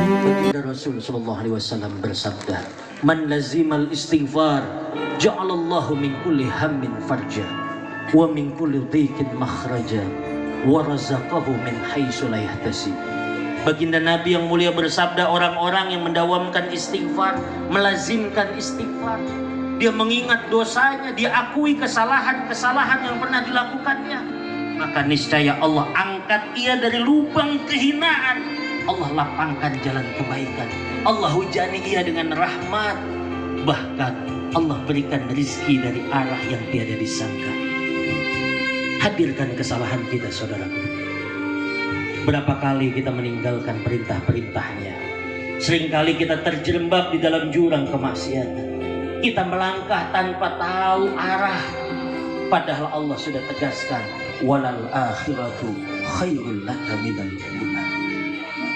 Baginda Rasul sallallahu alaihi wasallam bersabda, "Man lazimal istighfar, ja'alallahu min kulli hammin farja, wa min kulli dhiqin makhraja, wa razaqahu min haitsu la yahtasib." Baginda Nabi yang mulia bersabda, orang-orang yang mendawamkan istighfar, melazimkan istighfar, dia mengingat dosanya, dia akui kesalahan-kesalahan yang pernah dilakukannya, maka niscaya Allah angkat ia dari lubang kehinaan, Allah lapangkan jalan kebaikan, Allah hujani ia dengan rahmat, bahkan Allah berikan rezeki dari arah yang tiada disangka. Hadirkan kesalahan kita, saudaraku. Berapa kali kita meninggalkan perintah-perintahnya. Seringkali kita terjerembab di dalam jurang kemaksiatan. Kita melangkah tanpa tahu arah, padahal Allah sudah tegaskan, walal akhiratu khairul laka minal ula.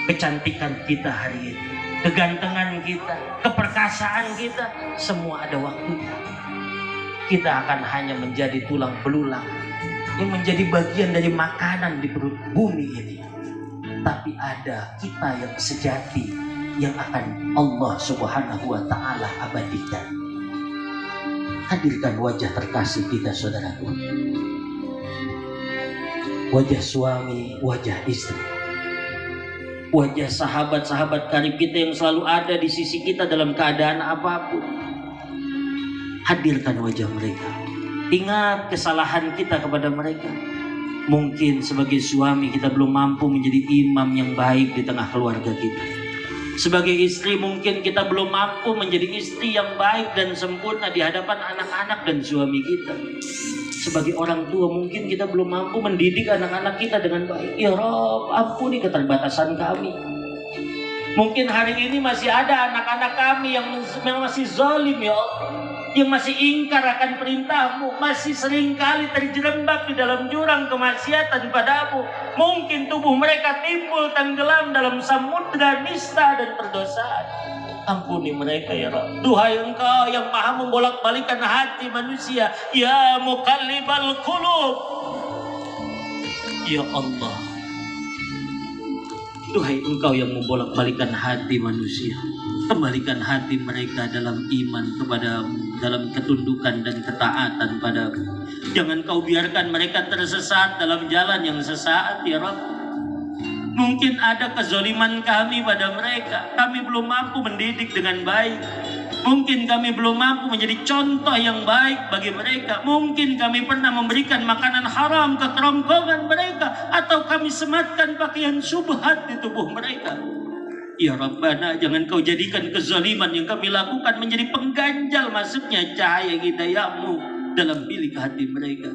Kecantikan kita hari ini, kegantengan kita, keperkasaan kita, semua ada waktunya. Kita akan hanya menjadi tulang belulang yang menjadi bagian dari makanan di perut bumi ini. Tapi ada kita yang sejati yang akan Allah Subhanahu wa ta'ala abadikan. Hadirkan wajah terkasih kita, saudaraku. Wajah suami, wajah istri, wajah sahabat-sahabat karib kita yang selalu ada di sisi kita dalam keadaan apapun. Hadirkan wajah mereka. Ingat kesalahan kita kepada mereka. Mungkin sebagai suami kita belum mampu menjadi imam yang baik di tengah keluarga kita. Sebagai istri mungkin kita belum mampu menjadi istri yang baik dan sempurna di hadapan anak-anak dan suami kita. Sebagai orang tua mungkin kita belum mampu mendidik anak-anak kita dengan baik. Ya Rabb, ampuni keterbatasan kami. Mungkin hari ini masih ada anak-anak kami yang masih zalim, ya Allah, yang masih ingkar akan perintahmu, masih seringkali terjerembab di dalam jurang kemaksiatan padamu. Mungkin tubuh mereka timbul tenggelam dalam samudra nista dan perdosaan. Ampuni mereka ya Rabb. Duhai Engkau yang maha membolak-balikan hati manusia, ya muqallibal qulub, ya Allah. Duhai Engkau yang membolak-balikan hati manusia, kembalikan hati mereka dalam iman kepadamu, dalam ketundukan dan ketaatan padamu. Jangan Kau biarkan mereka tersesat dalam jalan yang sesat ya Rabb. Mungkin ada kezaliman kami pada mereka, kami belum mampu mendidik dengan baik. Mungkin kami belum mampu menjadi contoh yang baik bagi mereka. Mungkin kami pernah memberikan makanan haram ke kerongkongan mereka, atau kami sematkan pakaian syubhat di tubuh mereka. Ya Rabbana, jangan Kau jadikan kezaliman yang kami lakukan menjadi pengganjal masuknya cahaya hidayamu dalam bilik hati mereka.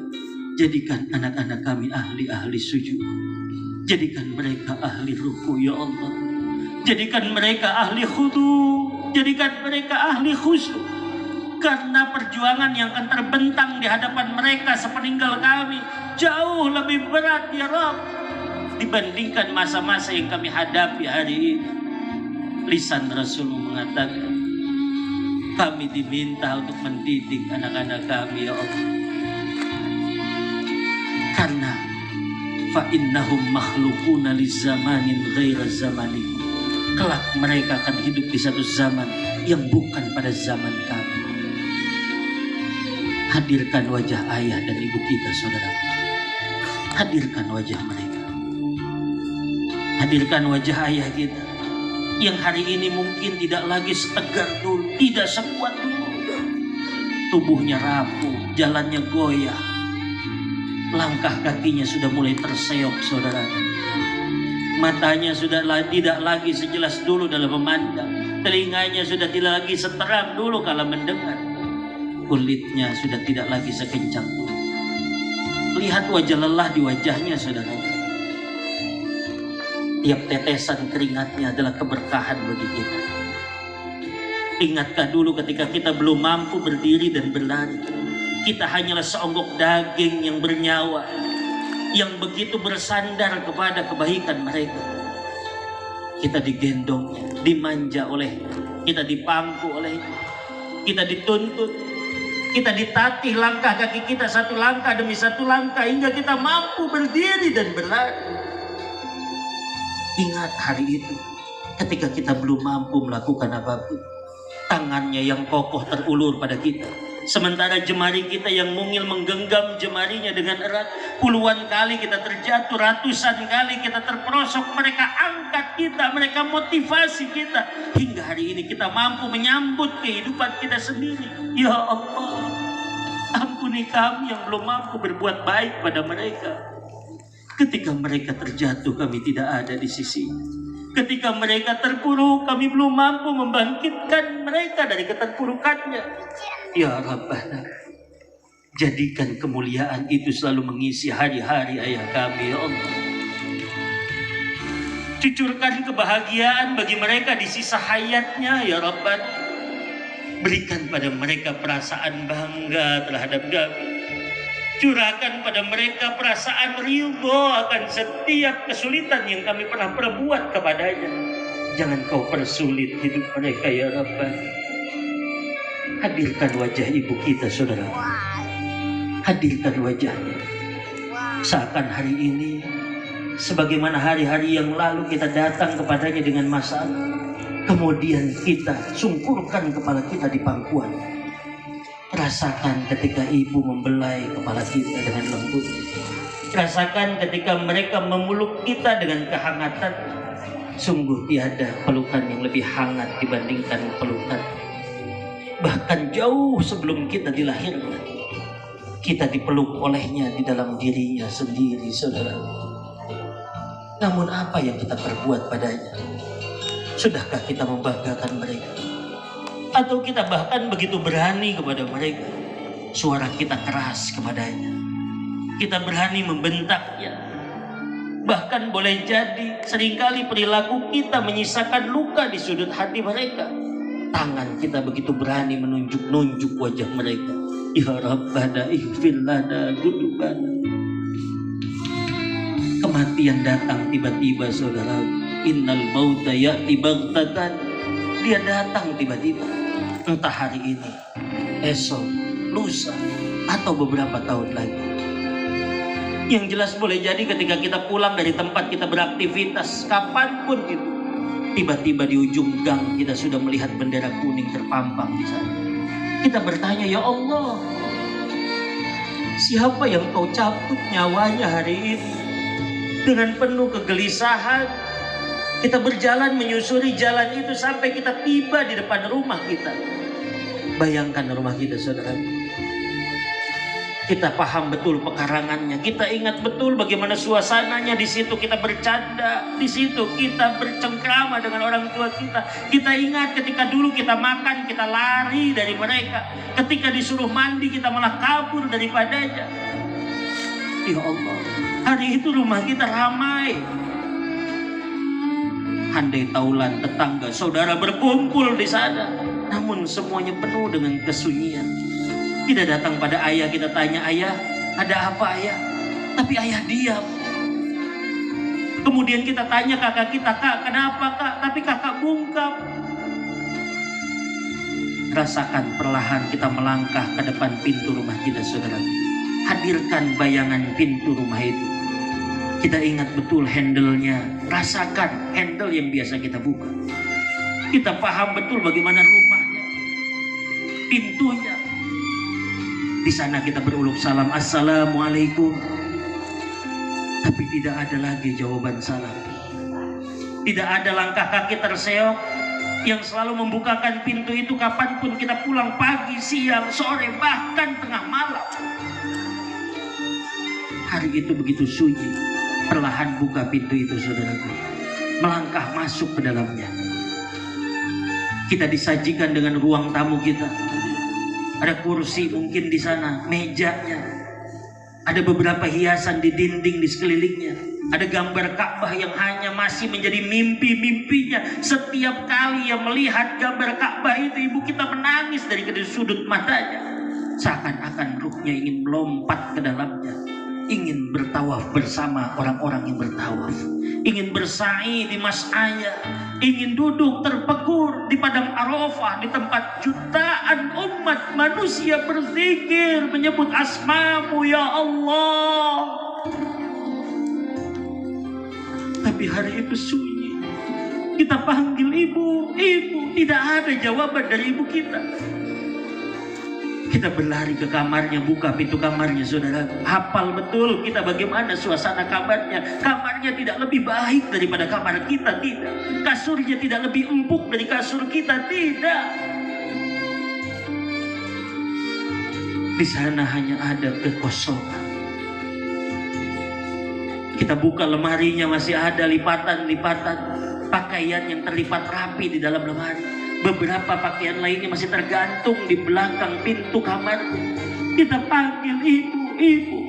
Jadikan anak-anak kami ahli-ahli sujud. Jadikan mereka ahli ruku ya Allah. Jadikan mereka ahli khudu. Jadikan mereka ahli khusyuk. Karena perjuangan yang akan terbentang di hadapan mereka sepeninggal kami jauh lebih berat ya Rabb dibandingkan masa-masa yang kami hadapi hari ini. Lisan Rasul mengatakan, kami diminta untuk mendidik anak-anak kami ya Allah. Karena fa innahum makhluquna lizamanin ghaira zamanikum. Kelak mereka akan hidup di satu zaman yang bukan pada zaman kami. Hadirkan wajah ayah dan ibu kita, saudara. Hadirkan wajah mereka. Hadirkan wajah ayah kita yang hari ini mungkin tidak lagi setegar dulu, tidak sekuat dulu. Tubuhnya rapuh, jalannya goyah, langkah kakinya sudah mulai terseok, saudara. Matanya sudah tidak lagi sejelas dulu dalam memandang, telinganya sudah tidak lagi seterang dulu kala mendengar, kulitnya sudah tidak lagi sekencang dulu. Lihat wajah lelah di wajahnya, saudara. Tiap tetesan keringatnya adalah keberkahan bagi kita. Ingatkah dulu ketika kita belum mampu berdiri dan berlari, kita hanyalah seonggok daging yang bernyawa, yang begitu bersandar kepada kebaikan mereka. Kita digendongnya, dimanja olehnya, kita dipangku olehnya, kita dituntut, kita ditatih langkah kaki kita satu langkah demi satu langkah hingga kita mampu berdiri dan berlari. Ingat hari itu, ketika kita belum mampu melakukan apapun. Tangannya yang kokoh terulur pada kita, sementara jemari kita yang mungil menggenggam jemarinya dengan erat. Puluhan kali kita terjatuh, ratusan kali kita terperosok. Mereka angkat kita, mereka motivasi kita, hingga hari ini kita mampu menyambut kehidupan kita sendiri. Ya Allah, ampuni kami yang belum mampu berbuat baik pada mereka. Ketika mereka terjatuh, kami tidak ada di sisi. Ketika mereka terpuruk, kami belum mampu membangkitkan mereka dari keterpurukannya. Ya Rabbana, jadikan kemuliaan itu selalu mengisi hari-hari ayah kami, ya Allah. Cucurkan kebahagiaan bagi mereka di sisa hayatnya, ya Rabbana. Berikan pada mereka perasaan bangga terhadap kami. Curahkan pada mereka perasaan ridho akan setiap kesulitan yang kami pernah perbuat kepadanya. Jangan kau persulit hidup mereka, ya Rabbana. Hadirkan wajah ibu kita, saudara. Hadirkan wajahnya. Seakan hari ini, sebagaimana hari-hari yang lalu kita datang kepadanya dengan masalah, kemudian kita sungkurkan kepala kita di pangkuan. Rasakan ketika ibu membelai kepala kita dengan lembut. Rasakan ketika mereka memeluk kita dengan kehangatan. Sungguh tiada pelukan yang lebih hangat dibandingkan pelukan. Bahkan jauh sebelum kita dilahirkan, kita dipeluk olehnya di dalam dirinya sendiri, saudara. Namun apa yang kita perbuat padanya? Sudahkah kita membanggakan mereka? Atau kita bahkan begitu berani kepada mereka, suara kita keras kepadanya, kita berani membentaknya. Bahkan boleh jadi seringkali perilaku kita menyisakan luka di sudut hati mereka. Tangan kita begitu berani menunjuk-nunjuk wajah mereka. Ya Rabbana ighfir lana dzunubana. Kematian datang tiba-tiba, saudara. Innal mauta ya'ti baghtatan. Dia datang tiba-tiba. Entah hari ini, esok, lusa, atau beberapa tahun lagi. Yang jelas boleh jadi ketika kita pulang dari tempat kita beraktivitas, kapanpun itu, tiba-tiba di ujung gang kita sudah melihat bendera kuning terpampang di sana. Kita bertanya, ya Allah, siapa yang kau cabut nyawanya hari ini? Dengan penuh kegelisahan, kita berjalan menyusuri jalan itu sampai kita tiba di depan rumah kita. Bayangkan rumah kita, saudara. Kita paham betul pekarangannya. Kita ingat betul bagaimana suasananya. Di situ kita bercanda. Di situ kita bercengkrama dengan orang tua kita. Kita ingat ketika dulu kita makan, kita lari dari mereka. Ketika disuruh mandi, kita malah kabur daripadanya. Ya Allah, hari itu rumah kita ramai. Handai taulan tetangga, saudara berkumpul di sana. Namun semuanya penuh dengan kesunyian. Tidak datang pada ayah, kita tanya, ayah, ada apa ayah? Tapi ayah diam. Kemudian kita tanya kakak kita, kak, kenapa kak? Tapi kakak bungkam. Rasakan perlahan kita melangkah ke depan pintu rumah kita, saudara. Hadirkan bayangan pintu rumah itu. Kita ingat betul handle-nya. Rasakan handle yang biasa kita buka. Kita paham betul bagaimana rumahnya, pintunya. Di sana kita beruluk salam, assalamualaikum. Tapi tidak ada lagi jawaban salam. Tidak ada langkah kaki terseok yang selalu membukakan pintu itu kapanpun kita pulang, pagi, siang, sore, bahkan tengah malam. Hari itu begitu sunyi. Perlahan buka pintu itu, saudaraku. Melangkah masuk ke dalamnya. Kita disajikan dengan ruang tamu kita. Ada kursi mungkin di sana, mejanya. Ada beberapa hiasan di dinding di sekelilingnya. Ada gambar Ka'bah yang hanya masih menjadi mimpi-mimpinya. Setiap kali yang melihat gambar Ka'bah itu, ibu kita menangis dari kedua sudut matanya. Seakan-akan ruhnya ingin melompat ke dalamnya. Ingin bertawaf bersama orang-orang yang bertawaf. Ingin bersa'i di mas'aya. Ingin duduk terpekur di padang Arafah, di tempat jutaan umat manusia berzikir, menyebut asmamu ya Allah. Tapi hari itu sunyi. Kita panggil ibu, ibu, tidak ada jawaban dari ibu kita. Kita berlari ke kamarnya, buka pintu kamarnya, saudara. Hafal betul kita bagaimana suasana kamarnya. Kamarnya tidak lebih baik daripada kamar kita, tidak. Kasurnya tidak lebih empuk dari kasur kita, tidak. Di sana hanya ada kekosongan. Kita buka lemarinya, masih ada lipatan-lipatan pakaian yang terlipat rapi di dalam lemari. Beberapa pakaian lainnya masih tergantung di belakang pintu kamarnya. Kita panggil ibu, ibu.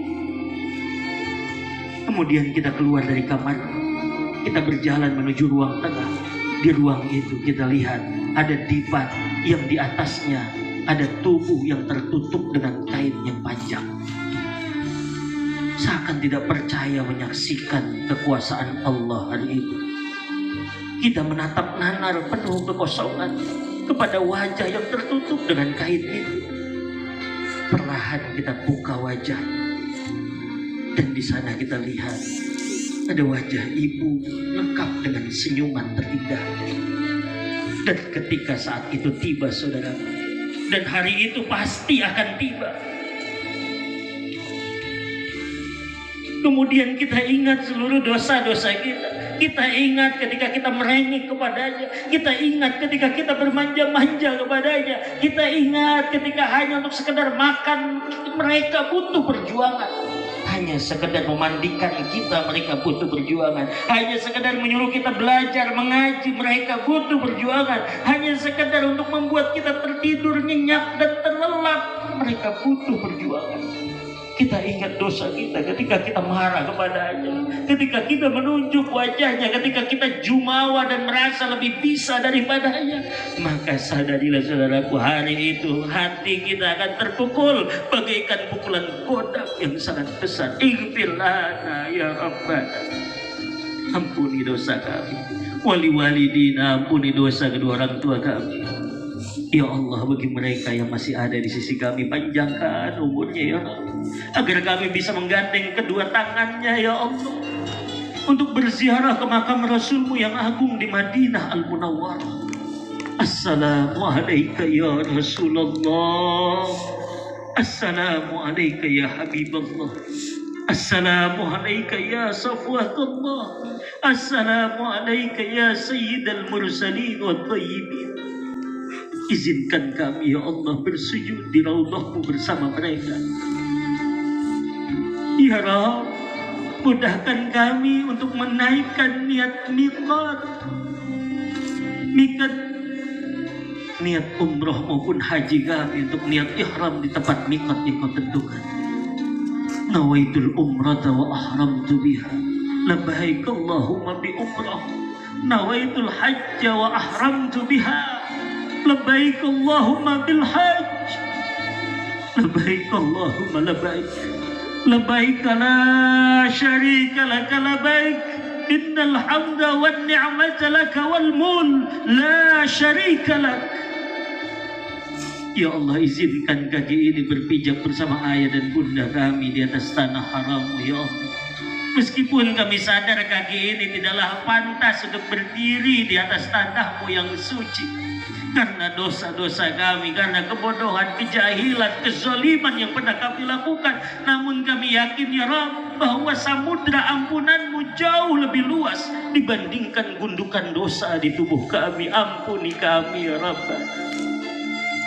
Kemudian kita keluar dari kamar. Kita berjalan menuju ruang tengah. Di ruang itu kita lihat ada divan yang di atasnya ada tubuh yang tertutup dengan kain yang panjang. Seakan tidak percaya menyaksikan kekuasaan Allah hari itu. Kita menatap nanar penuh kekosongan kepada wajah yang tertutup dengan kain itu. Perlahan kita buka wajah, dan di sana kita lihat ada wajah ibu lengkap dengan senyuman terindah. Dan ketika saat itu tiba, saudara, dan hari itu pasti akan tiba. Kemudian kita ingat seluruh dosa-dosa kita. Kita ingat ketika kita merengek kepadanya. Kita ingat ketika kita bermanja-manja kepadanya. Kita ingat ketika hanya untuk sekedar makan mereka butuh perjuangan. Hanya sekedar memandikan kita mereka butuh perjuangan. Hanya sekedar menyuruh kita belajar mengaji mereka butuh perjuangan. Hanya sekedar untuk membuat kita tertidur nyenyak dan terlelap mereka butuh perjuangan. Kita ingat dosa kita ketika kita marah kepadanya, ketika kita menunjuk wajahnya, ketika kita jumawa dan merasa lebih bisa daripadanya. Maka sadarilah saudaraku, hari itu hati kita akan terpukul bagaikan pukulan kodak yang sangat besar. Ighfir lana ya Rabbana, ampuni dosa kami. Wali walidina, ampuni dosa kedua orang tua kami. Ya Allah, bagi mereka yang masih ada di sisi kami, panjangkan umurnya ya Allah, agar kami bisa menggandeng kedua tangannya ya Allah untuk berziarah ke makam Rasulmu yang agung di Madinah Al-Munawwarah. Assalamualaikum ya Rasulullah. Assalamualaikum ya Habibullah. Assalamualaikum ya Safwatullah. Assalamualaikum ya Sayyidal Mursalin wa Tayyibin. Izinkan kami ya Allah bersujud di raudhah-Mu bersama mereka. Ya Rabb, mudahkan kami untuk menaikkan niat niat umroh maupun haji kami, untuk niat ihram di tempat miqat yang Kau tentukan. Nawaitul umrata wa ahramtu biha, labbaik Allahumma bi umrah. Nawaitul hajja wa ahramtu biha, labbaik Allahumma bil hajj. Labbaik Allahumma labbaik. Labbaik la syarika laka labbaik. Innal hamda wan ni'mata laka wal mulk la syarika lak. Ya Allah, izinkan kaki ini berpijak bersama ayah dan bunda kami di atas tanah haram-Mu ya Allah. Meskipun kami sadar kaki ini tidaklah pantas untuk berdiri di atas tanah-Mu yang suci, karena dosa-dosa kami, karena kebodohan, kejahilan, kezaliman yang pernah kami lakukan. Namun kami yakin ya Rabb, bahwa samudra ampunan-Mu jauh lebih luas dibandingkan gundukan dosa di tubuh kami. Ampuni kami ya Rabb.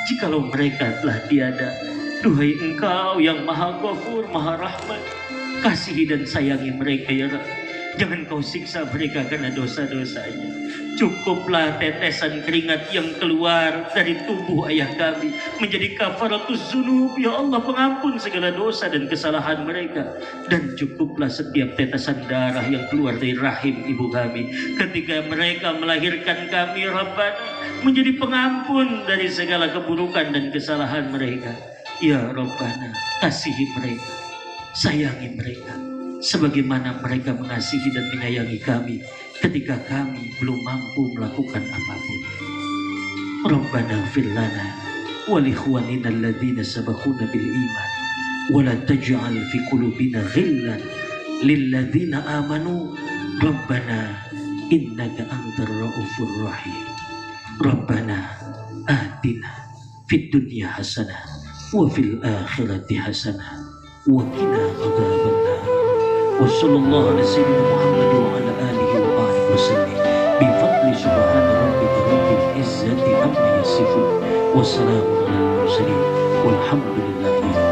Jikalau mereka telah tiada, duhai Engkau yang Maha Ghafur, Maha Rahman, kasihi dan sayangi mereka ya Rabb. Jangan Kau siksa mereka karena dosa-dosanya. Cukuplah tetesan keringat yang keluar dari tubuh ayah kami menjadi kafaratuz dzunub ya Allah, pengampun segala dosa dan kesalahan mereka. Dan cukuplah setiap tetesan darah yang keluar dari rahim ibu kami ketika mereka melahirkan kami Rabbana, menjadi pengampun dari segala keburukan dan kesalahan mereka. Ya Rabbana, kasihi mereka, sayangi mereka sebagaimana mereka mengasihi dan menyayangi kami ketika kami belum mampu melakukan apapun. Rabbana ighfir lana wa li ikhwanina alladhina sabaquna bil iman wa la taj'al fi qulubina ghillan lil ladzina amanu Rabbana innaka antar raufur rahim. Rabbana atina fid dunya hasanah wa fil akhirati hasanah wa qina adzabannar. Wa sallallahu ala sayyidina Muhammad wa ala alihi wa alihi wasallam bi fadli subhana rabbika rabbil izzati amma yasifun wa salamun alal mursalin walhamdulillahi